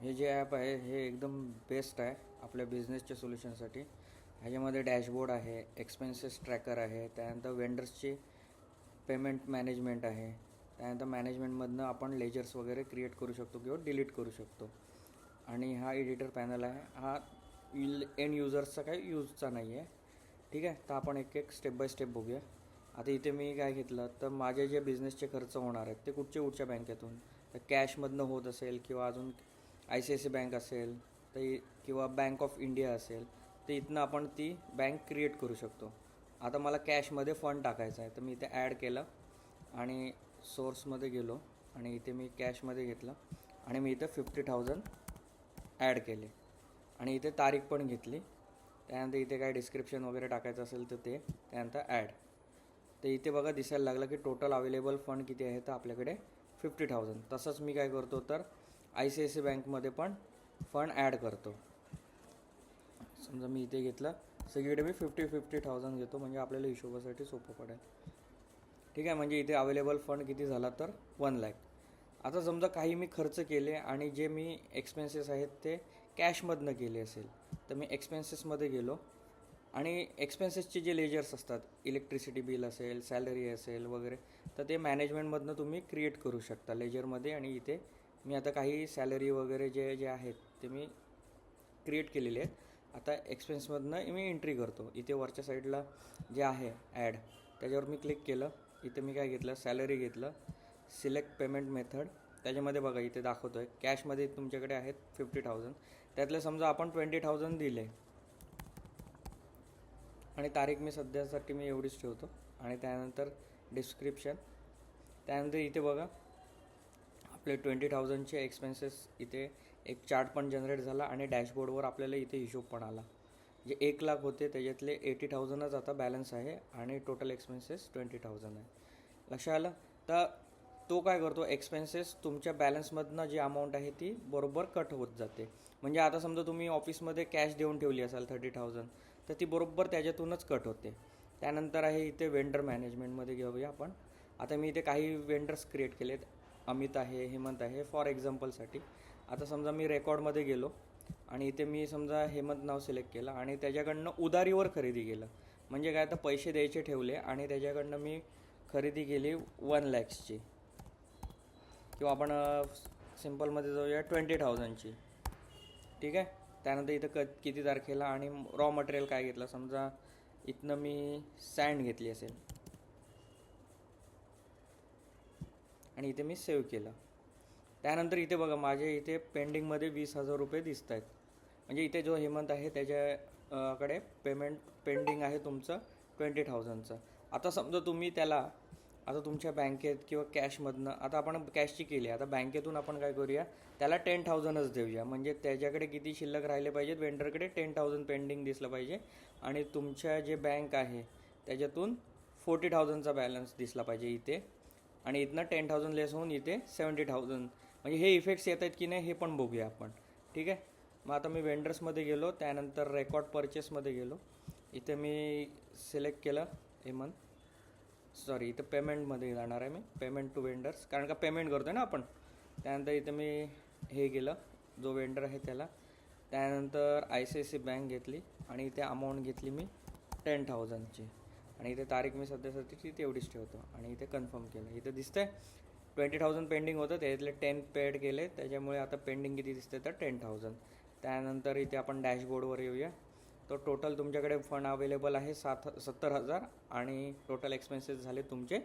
हे जे ॲप आहे हे एकदम बेस्ट आहे आपल्या बिझनेसच्या सोल्युशनसाठी. ह्याच्यामध्ये डॅशबोर्ड आहे, एक्सपेन्सेस ट्रॅकर आहे, त्यानंतर वेंडर्सची पेमेंट मॅनेजमेंट आहे, त्यानंतर मॅनेजमेंटमधनं आपण लेजर्स वगैरे क्रिएट करू शकतो किंवा डिलीट करू शकतो. आणि हा एडिटर पॅनल आहे, हा एंड युजर्सचा काही यूजचा नाही आहे. ठीक आहे, तर आपण एक एक स्टेप बाय स्टेप बघूया. आता इथे मी काय घेतलं तर माझे जे बिझनेसचे खर्च होणार आहेत ते कुठच्या बँकेतून, तर कॅशमधनं होत असेल किंवा अजून ICICI बँक असेल तर किंवा बँक ऑफ इंडिया असेल तर इथनं आपण ती बँक क्रिएट करू शकतो. आता मला कॅशमध्ये फंड टाकायचा आहे तर मी इथे ॲड केलं आणि सोर्समध्ये गेलो आणि इथे मी कॅशमध्ये घेतलं आणि मी इथं 50,000 ॲड केले आणि इथे तारीख पण घेतली. त्यानंतर इथे काय डिस्क्रिप्शन वगैरे टाकायचं असेल तर ते, त्यानंतर ॲड. तर इथे बघा दिसायला लागलं की टोटल अवेलेबल फंड किती आहे, तर आपल्याकडे 50,000. तसंच मी काय करतो तर ICICI बँकमध्ये पण फंड ॲड करतो. समजा मी इथे घेतलं, सगळीकडे मी 50,000 घेतो म्हणजे आपल्याला हिशोबासाठी सोपं पडेल. ठीक आहे, म्हणजे इथे अवेलेबल फंड किती झाला तर 1,00,000. आता समजा काही मी खर्च केले आणि जे मी एक्सपेन्सेस आहेत ते कॅशमधनं केले असेल तर मी एक्सपेन्सेसमध्ये गेलो आणि एक्सपेन्सेसचे जे लेजर्स असतात, इलेक्ट्रिसिटी बिल असेल, सॅलरी असेल वगैरे, तर ते मॅनेजमेंटमधनं तुम्ही क्रिएट करू शकता लेजरमध्ये. आणि इथे मी आता काही सॅलरी वगैरे जे आहेत ते मी क्रिएट केलेले आहेत. आता एक्सपेन्समधनं मी एंट्री करतो. इथे वरच्या साईडला जे आहे ॲड त्याच्यावर मी क्लिक केलं. इथे मी काय घेतलं, सॅलरी घेतलं, सिलेक्ट पेमेंट मेथड. त्याच्यामध्ये बघा इथे दाखवतो आहे कॅशमध्ये तुमच्याकडे आहेत 50,000, त्यातले समजा आपण 20,000 दिले आणि तारीख मी सध्यासाठी मी एवढीच ठेवतो. आणि त्यानंतर डिस्क्रिप्शन. त्यानंतर इथे बघा आपले 20,000चे एक्सपेन्सेस, इथे एक चार्ट पण जनरेट झाला आणि डॅशबोर्डवर आपल्याला इथे हिशोब पण आला. जे 1,00,000 होते त्याच्यातले 80,000च आता बॅलन्स आहे आणि टोटल एक्सपेन्सेस 20,000 आहे. लक्षात आलं. तर तो काय करतो, एक्सपेन्सेस तुमच्या बॅलन्समधनं जी अमाऊंट आहे ती बरोबर कट होत जाते. म्हणजे आता समजा तुम्ही ऑफिसमध्ये कॅश देऊन ठेवली असाल 30,000 तर ती बरोबर त्याच्यातूनच कट होते. त्यानंतर आहे इथे वेंडर मॅनेजमेंटमध्ये घेऊया आपण. आता मी इथे काही वेंडर्स क्रिएट केलेत, अमित आहे, हेमंत आहे, फॉर एक्झाम्पलसाठी. आता समजा मी रेकॉर्डमध्ये गेलो आणि इथे मी समजा हेमंत नाव सिलेक्ट केलं आणि त्याच्याकडनं उधारीवर खरेदी केलं. म्हणजे काय, तर पैसे द्यायचे ठेवले आणि त्याच्याकडनं मी खरेदी केली 1,00,000ची, किंवा आपण सिम्पलमध्ये जाऊया 20,000ची. ठीक आहे. त्यानंतर इथं किती तारखेला आणि रॉ मटेरियल काय घेतलं, समजा इथनं मी सँड घेतली असेल आणि इथे मी सेव्ह केलं. त्यानंतर इथे बघा माझे इथे पेंडिंगमध्ये 20,000 रुपये दिसत आहेत. म्हणजे इथे जो हेमंत आहे त्याच्याकडे पेमेंट पेंडिंग आहे तुमचं 20,000चं. आता समजा तुम्ही त्याला आता तुमच्या बँकेत किंवा कॅशमधनं, आता आपण कॅशची केली, आता बँकेतून आपण काय करूया, त्याला 10,000च देऊया. म्हणजे त्याच्याकडे किती शिल्लक राहिले पाहिजेत, वेंडरकडे 10,000 पेंडिंग दिसलं पाहिजे आणि तुमच्या जे बँक आहे त्याच्यातून 40,000चा बॅलन्स दिसला पाहिजे इथे. आणि इथनं 10,000 लेस होऊन इथे 70,000. म्हणजे हे इफेक्ट्स येत आहेत की नाही हे पण बघूया आपण. ठीक आहे. मग आता मी वेंडर्समध्ये गेलो, त्यानंतर रेकॉर्ड परचेसमध्ये गेलो. इथे मी सिलेक्ट केलं हेमंत, सॉरी इथं पेमेंटमध्ये जाणार आहे मी, पेमेंट टू वेंडर्स, कारण का पेमेंट करतो आहे ना आपण. त्यानंतर इथं मी हे केलं जो वेंडर आहे त्याला. त्यानंतर ICICI बँक घेतली आणि इथे अमाऊंट घेतली मी 10,000ची आणि इथे तारीख मी सध्यासाठी तेवढीच ठेवतो आणि इथे कन्फर्म केलं. इथं दिसतंय 20,000 पेंडिंग होतं, त्याच्यातले 10 पेड केले, त्याच्यामुळे आता पेंडिंग किती दिसते तर 10,000. त्यानंतर इथे आपण डॅशबोर्डवर येऊया. तो टोटल तुमच्याकडे फंड अवेलेबल आहे 70,000 आणि टोटल एक्सपेन्सेस झाले तुमचे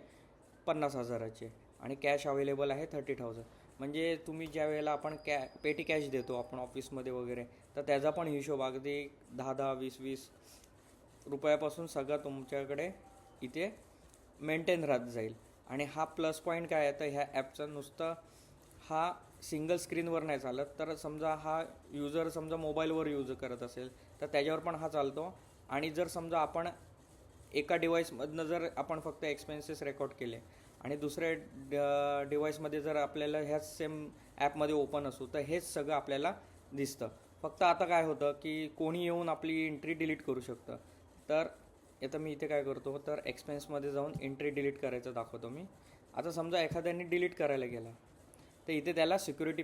50,000चे आणि कॅश अवेलेबल आहे 30,000. म्हणजे तुम्ही ज्या वेळेला आपण पेटी कॅश देतो आपण ऑफिसमध्ये वगैरे, तर त्याचा पण हिशोब अगदी 10-10, 20-20 रुपयापासून सगळं तुमच्याकडे इथे मेंटेन राहत जाईल. आणि हा प्लस पॉईंट काय आहे तर ह्या ॲपचा नुसतं हा सिंगल स्क्रीनवर नाही चालत, तर समजा हा युजर समजा मोबाईलवर यूज करत असेल तर त्याच्यावर पण हा चालतो. आणि जर समजा आपण एका डिव्हाइसमधनं जर आपण फक्त एक्सपेन्सेस रेकॉर्ड केले आणि दुसऱ्या डिव्हाइसमध्ये जर आपल्याला ह्याच सेम ॲपमध्ये ओपन असू तर हेच सगळं आपल्याला दिसतं. फक्त आता काय होतं की कोणी येऊन आपली एंट्री डिलीट करू शकतं. तर आता मी इथे काय करतो तर एक्सपेन्समध्ये जाऊन एंट्री डिलीट करायचं दाखवतो मी. आता समजा एखाद्याने डिलीट करायला गेला तर इथे त्याला सिक्युरिटी